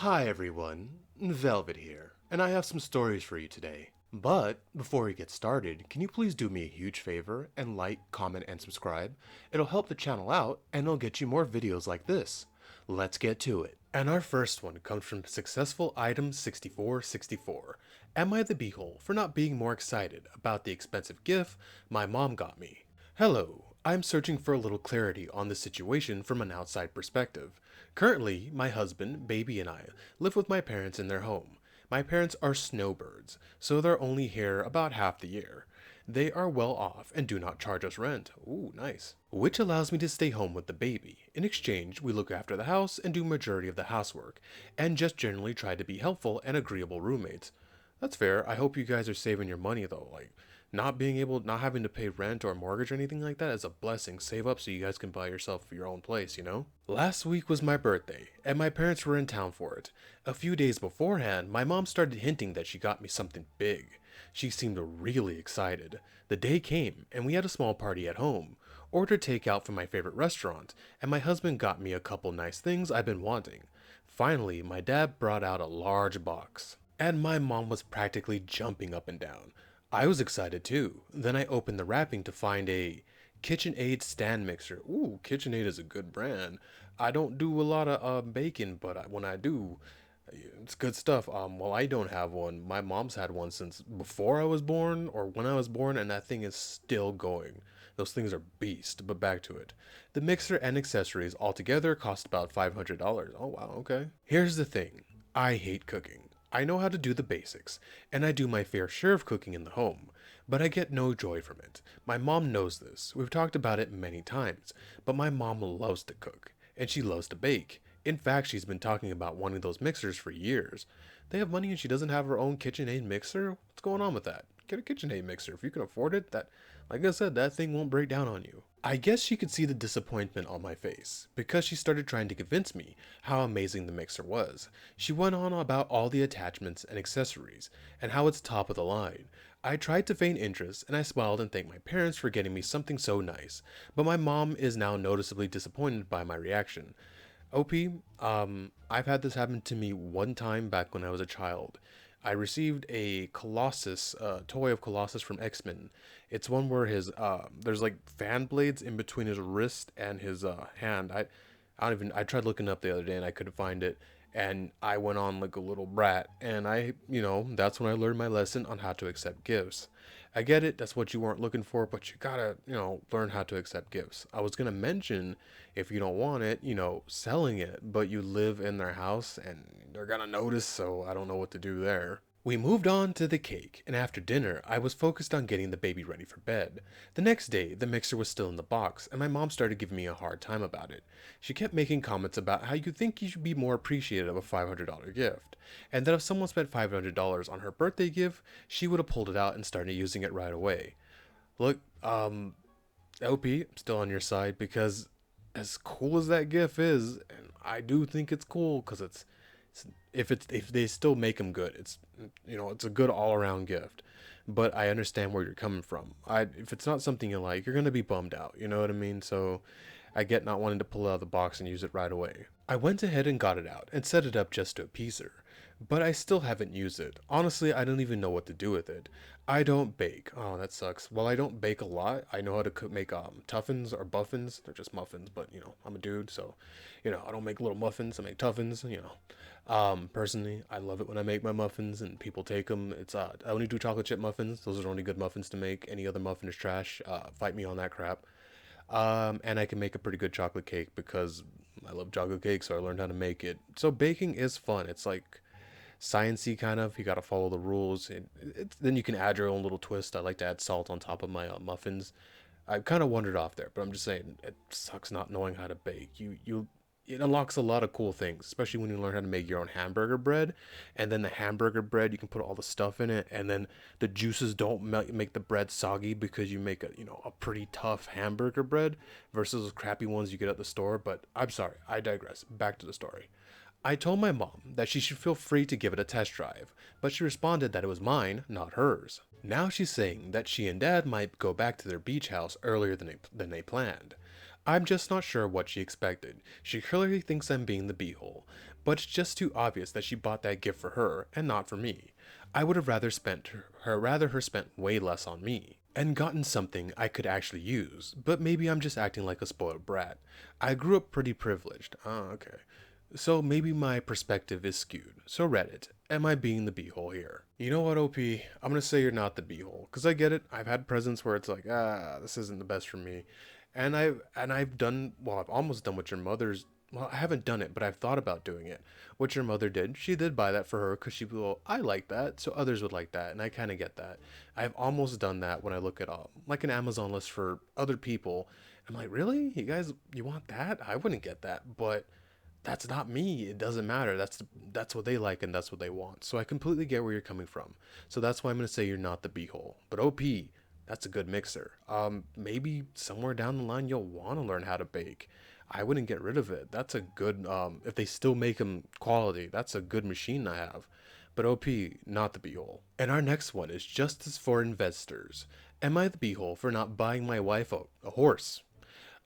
Hi everyone, Velvet here, and I have some stories for you today. But before we get started, can you please do me a huge favor and like, comment, and subscribe? It'll help the channel out and it'll get you more videos like this. Let's get to it. And our first one comes from Successful Item 6464. Am I the beehole for not being more excited about the expensive gift my mom got me? Hello, I'm searching for a little clarity on the situation from an outside perspective. Currently, my husband, baby, and I live with my parents in their home. My parents are snowbirds, so they're only here about half the year. They are well off and do not charge us rent. Ooh, nice. Which allows me to stay home with the baby. In exchange, we look after the house and do majority of the housework, and just generally try to be helpful and agreeable roommates. That's fair. I hope you guys are saving your money though. Not having to pay rent or mortgage or anything like that is a blessing. Save up so you guys can buy yourself your own place, you know? Last week was my birthday, and my parents were in town for it. A few days beforehand, my mom started hinting that she got me something big. She seemed really excited. The day came, and we had a small party at home. Ordered takeout from my favorite restaurant, and my husband got me a couple nice things I've been wanting. Finally, my dad brought out a large box, and my mom was practically jumping up and down. I was excited too. Then I opened the wrapping to find a KitchenAid stand mixer. Ooh, KitchenAid is a good brand. I don't do a lot of baking, but when I do, it's good stuff. Well, I don't have one. My mom's had one since before I was born or when I was born, and that thing is still going. Those things are beast, but back to it. The mixer and accessories altogether cost about $500. Oh, wow, okay. Here's the thing. I hate cooking. I know how to do the basics, and I do my fair share of cooking in the home, but I get no joy from it. My mom knows this. We've talked about it many times, but my mom loves to cook, and she loves to bake. In fact, she's been talking about wanting those mixers for years. They have money and she doesn't have her own KitchenAid mixer? What's going on with that? Get a KitchenAid mixer. If you can afford it, like I said, that thing won't break down on you. I guess she could see the disappointment on my face, because she started trying to convince me how amazing the mixer was. She went on about all the attachments and accessories, and how it's top of the line. I tried to feign interest, and I smiled and thanked my parents for getting me something so nice, but my mom is now noticeably disappointed by my reaction. OP, I've had this happen to me one time back when I was a child. I received a Colossus, toy of Colossus from X-Men. It's one where there's like fan blades in between his wrist and his hand. I tried looking up the other day and I couldn't find it. And I went on like a little brat, and that's when I learned my lesson on how to accept gifts. I get it, that's what you weren't looking for, but you gotta, learn how to accept gifts. I was gonna mention, if you don't want it, selling it, but you live in their house and they're gonna notice, so I don't know what to do there. We moved on to the cake, and after dinner, I was focused on getting the baby ready for bed. The next day, the mixer was still in the box, and my mom started giving me a hard time about it. She kept making comments about how you think you should be more appreciative of a $500 gift, and that if someone spent $500 on her birthday gift, she would have pulled it out and started using it right away. Look, LP, I'm still on your side because as cool as that gift is, and I do think it's cool because if they still make them good, it's a good all around gift. But I understand where you're coming from. If it's not something you like, you're gonna be bummed out. You know what I mean? So I get not wanting to pull it out of the box and use it right away. I went ahead and got it out and set it up just to appease her, but I still haven't used it. Honestly, I don't even know what to do with it. I don't bake. Oh, that sucks. Well, I don't bake a lot. I know how to make tuffins or buffins. They're just muffins, but I'm a dude, so I don't make little muffins. I make tuffins. Personally, I love it when I make my muffins and people take them. I only do chocolate chip muffins. Those are the only good muffins to make. Any other muffin is trash. Fight me on that crap. And I can make a pretty good chocolate cake because I love chocolate cake, so I learned how to make it. So baking is fun. It's like sciencey kind of. You got to follow the rules, and then you can add your own little twist. I like to add salt on top of my muffins. I kind of wandered off there, but I'm just saying it sucks not knowing how to bake. It unlocks a lot of cool things, especially when you learn how to make your own hamburger bread. And then the hamburger bread, you can put all the stuff in it, and then the juices don't make the bread soggy because you make a pretty tough hamburger bread versus those crappy ones you get at the store. But I'm sorry, I digress. Back to the story. I told my mom that she should feel free to give it a test drive, but she responded that it was mine, not hers. Now she's saying that she and dad might go back to their beach house earlier than they planned. I'm just not sure what she expected. She clearly thinks I'm being the beehole, but it's just too obvious that she bought that gift for her and not for me. I would have rather her spent way less on me and gotten something I could actually use, but maybe I'm just acting like a spoiled brat. I grew up pretty privileged. Oh, okay. So maybe my perspective is skewed. So Reddit, am I being the beehole here? You know what, OP? I'm gonna say you're not the beehole, cause I get it. I've had presents where it's like, this isn't the best for me, and I've done, well, I've almost done what your mother's. Well, I haven't done it, but I've thought about doing it. What your mother did, she did buy that for her because she, well, I like that, so others would like that, and I kind of get that. I've almost done that when I look at like an Amazon list for other people. I'm like, really? You guys, you want that? I wouldn't get that, but that's not me. It doesn't matter. That's what they like and that's what they want. So I completely get where you're coming from. So that's why I'm gonna say you're not the beehole. But OP, that's a good mixer. Maybe somewhere down the line you'll want to learn how to bake. I wouldn't get rid of it. That's a good. If they still make them quality, that's a good machine I have. But OP, not the beehole. And our next one is justice for investors. Am I the beehole for not buying my wife a horse?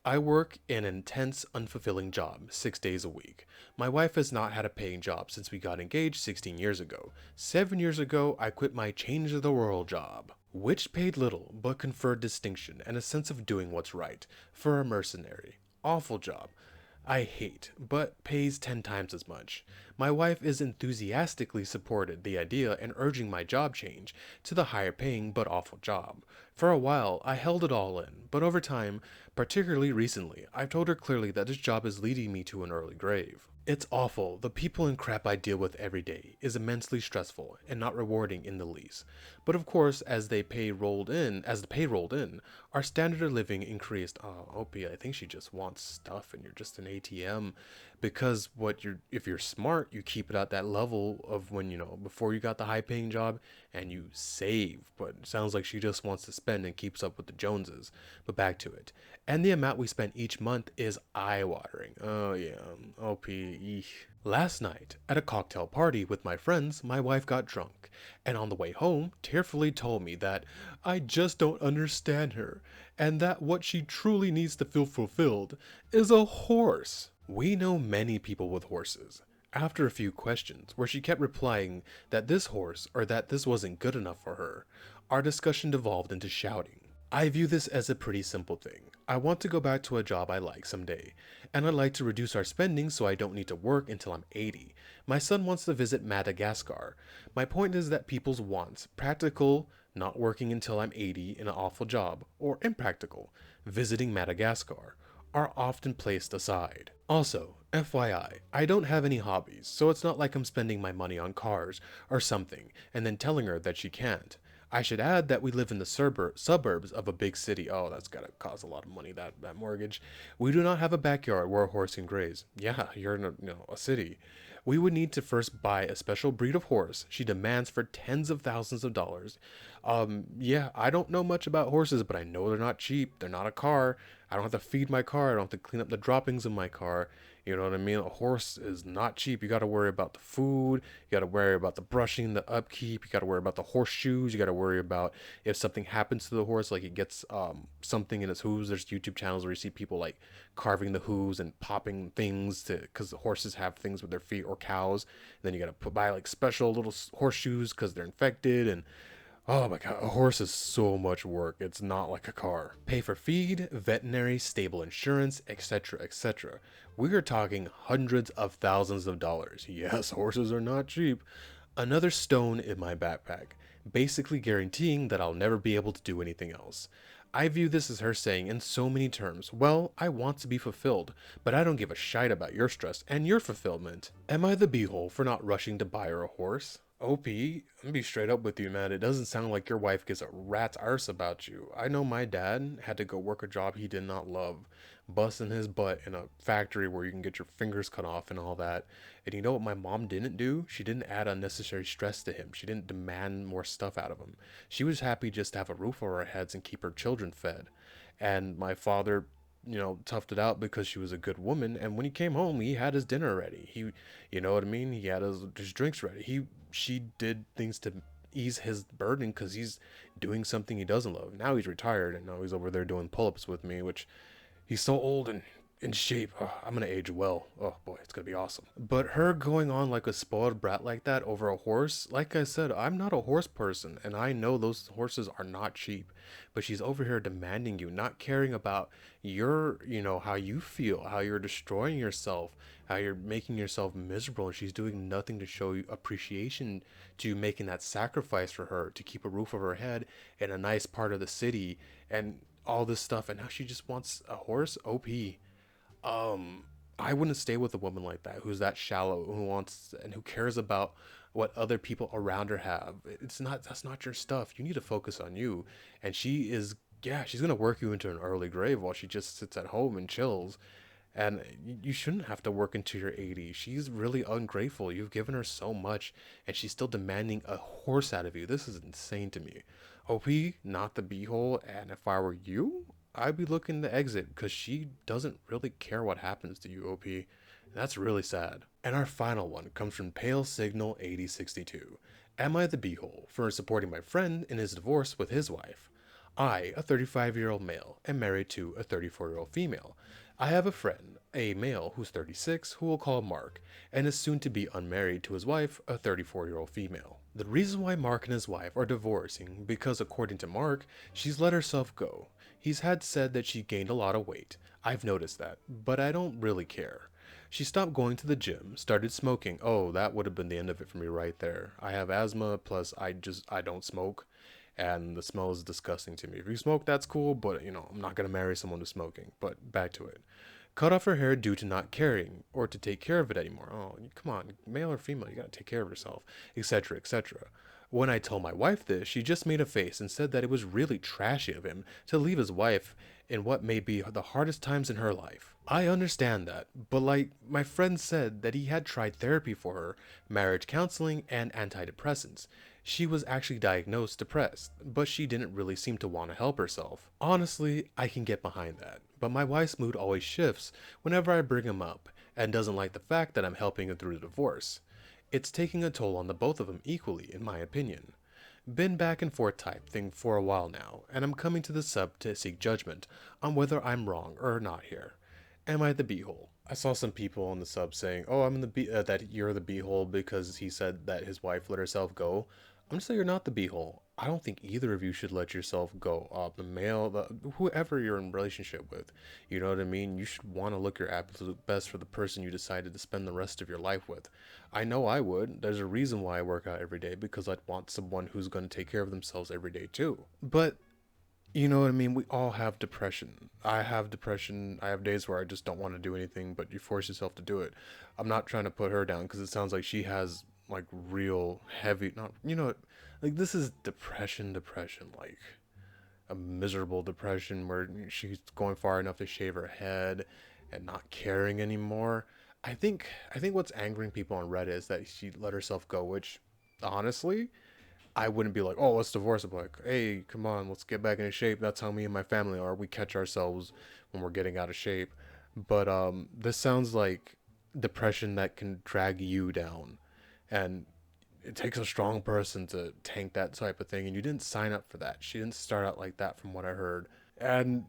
I work an intense, unfulfilling job, 6 days a week. My wife has not had a paying job since we got engaged 16 years ago. 7 years ago, I quit my change of the world job, which paid little but conferred distinction and a sense of doing what's right for a mercenary. Awful job. I hate, but pays 10 times as much. My wife is enthusiastically supported the idea and urging my job change to the higher paying but awful job. For a while, I held it all in, but over time, particularly recently, I've told her clearly that this job is leading me to an early grave. It's awful. The people and crap I deal with every day is immensely stressful and not rewarding in the least. But of course, as the pay rolled in, our standard of living increased. Oh, Opie, I think she just wants stuff and you're just an ATM. Because if you're smart, you keep it at that level of when, before you got the high paying job and you save. But it sounds like she just wants to spend and keeps up with the Joneses. But back to it. And the amount we spend each month is eye-watering. Oh yeah, OP. Eesh. Last night, at a cocktail party with my friends, my wife got drunk, and on the way home, tearfully told me that I just don't understand her, and that what she truly needs to feel fulfilled is a horse. We know many people with horses. After a few questions, where she kept replying that this horse or that this wasn't good enough for her, our discussion devolved into shouting. I view this as a pretty simple thing. I want to go back to a job I like someday, and I'd like to reduce our spending so I don't need to work until I'm 80. My son wants to visit Madagascar. My point is that people's wants, practical, not working until I'm 80 in an awful job, or impractical, visiting Madagascar, are often placed aside. Also, FYI, I don't have any hobbies, so it's not like I'm spending my money on cars or something and then telling her that she can't. I should add that we live in the suburbs of a big city. Oh, that's gotta cost a lot of money, that mortgage. We do not have a backyard where a horse can graze. Yeah, you're in a city. We would need to first buy a special breed of horse she demands for tens of thousands of dollars. Yeah, I don't know much about horses, but I know they're not cheap. They're not a car. I don't have to feed my car. I don't have to clean up the droppings in my car. You know what I mean? A horse is not cheap. You got to worry about the food. You got to worry about the brushing, the upkeep. You got to worry about the horseshoes. You got to worry about if something happens to the horse, like it gets something in its hooves. There's YouTube channels where you see people like carving the hooves and popping things to, because the horses have things with their feet, or cows. And then you got to buy like special little horseshoes because they're infected. And oh my god, a horse is so much work. It's not like a car. Pay for feed, veterinary, stable insurance, etc., etc. We are talking hundreds of thousands of dollars. Yes, horses are not cheap. Another stone in my backpack, basically guaranteeing that I'll never be able to do anything else. I view this as her saying in so many terms, well, I want to be fulfilled, but I don't give a shite about your stress and your fulfillment. Am I the beehole for not rushing to buy her a horse? OP, I'm gonna be straight up with you, man. It doesn't sound like your wife gives a rat's arse about you. I know my dad had to go work a job he did not love, busting his butt in a factory where you can get your fingers cut off and all that. And you know what my mom didn't do? She didn't add unnecessary stress to him. She didn't demand more stuff out of him. She was happy just to have a roof over our heads and keep her children fed. And my father, toughed it out because she was a good woman. And when he came home, he had his dinner ready. You know what I mean? He had his drinks ready. She did things to ease his burden because he's doing something he doesn't love. Now he's retired and now he's over there doing pull-ups with me, which he's so old and in shape. Oh, I'm gonna age well. Oh boy, it's gonna be awesome. But her going on like a spoiled brat like that over a horse, like I said, I'm not a horse person, and I know those horses are not cheap. But she's over here demanding you, not caring about your, how you feel, how you're destroying yourself, how you're making yourself miserable, and she's doing nothing to show you appreciation to you making that sacrifice for her to keep a roof over her head in a nice part of the city and all this stuff. And now she just wants a horse. OP. um I wouldn't stay with a woman like that, who's that shallow, who wants and who cares about what other people around her have. It's not, that's not your stuff. You need to focus on you. And she is, yeah, she's gonna work you into an early grave while she just sits at home and chills. And you shouldn't have to work into your 80s. She's really ungrateful. You've given her so much, and she's still demanding a horse out of you. This is insane to me. OP, not the beehole. And if I were you, I'd be looking to exit because she doesn't really care what happens to you, OP. That's really sad. And our final one comes from Pale Signal 8062. Am I the beehole for supporting my friend in his divorce with his wife? I, a 35-year-old male, am married to a 34-year-old female. I have a friend, a male who's 36, who we'll call Mark, and is soon to be unmarried to his wife, a 34-year-old female. The reason why Mark and his wife are divorcing because, according to Mark, she's let herself go. He's had said that she gained a lot of weight. I've noticed that, but I don't really care. She stopped going to the gym, started smoking. Oh, that would have been the end of it for me right there. I have asthma, plus I don't smoke, and the smell is disgusting to me. If you smoke, that's cool, but I'm not gonna marry someone who's smoking. But back to it. Cut off her hair due to not caring or to take care of it anymore. Oh, come on, male or female, you gotta take care of yourself, etc., etc. When I told my wife this, she just made a face and said that it was really trashy of him to leave his wife in what may be the hardest times in her life. I understand that, but like my friend said that he had tried therapy for her, marriage counseling, and antidepressants. She was actually diagnosed depressed, but she didn't really seem to want to help herself. Honestly, I can get behind that, but my wife's mood always shifts whenever I bring him up, and doesn't like the fact that I'm helping him through the divorce. It's taking a toll on the both of them equally, in my opinion. Been back and forth type thing for a while now, and I'm coming to the sub to seek judgment on whether I'm wrong or not here. Am I the beehole? I saw some people on the sub saying, "Oh, I'm in the that you're the beehole because he said that his wife let herself go." I'm gonna say you're not the beehole. I don't think either of you should let yourself go. The male, whoever you're in relationship with, you know what I mean. You should want to look your absolute best for the person you decided to spend the rest of your life with. I know I would. There's a reason why I work out every day, because I'd want someone who's going to take care of themselves every day too. But you know what I mean? We all have depression. I have depression. I have days where I just don't want to do anything, but you force yourself to do it. I'm not trying to put her down because it sounds like she has like real heavy, not, like this is depression, like a miserable depression where she's going far enough to shave her head and not caring anymore. I think what's angering people on Reddit is that she let herself go, which honestly, I wouldn't be like, "Oh, let's divorce." I'm like, "Hey, come on, let's get back into shape." That's how me and my family are. We catch ourselves when we're getting out of shape. But this sounds like depression that can drag you down, and it takes a strong person to tank that type of thing. And you didn't sign up for that. She didn't start out like that, from what I heard. And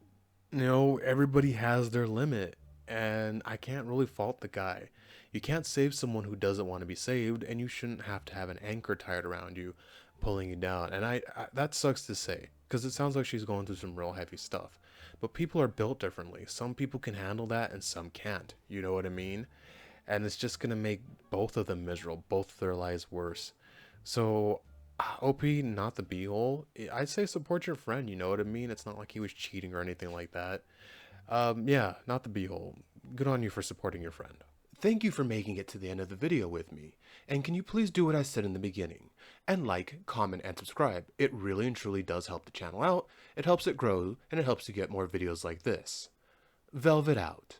everybody has their limit, and I can't really fault the guy. You can't save someone who doesn't want to be saved, and you shouldn't have to have an anchor tied around you, pulling you down. And I that sucks to say, because it sounds like she's going through some real heavy stuff. But people are built differently. Some people can handle that, and some can't. You know what I mean? And it's just gonna make both of them miserable, both of their lives worse. So, OP, not the beehole. I'd say support your friend. You know what I mean? It's not like he was cheating or anything like that. Yeah, not the beehole. Good on you for supporting your friend. Thank you for making it to the end of the video with me. And can you please do what I said in the beginning? And like, comment, and subscribe. It really and truly does help the channel out. It helps it grow, and it helps to get more videos like this. Velvet out.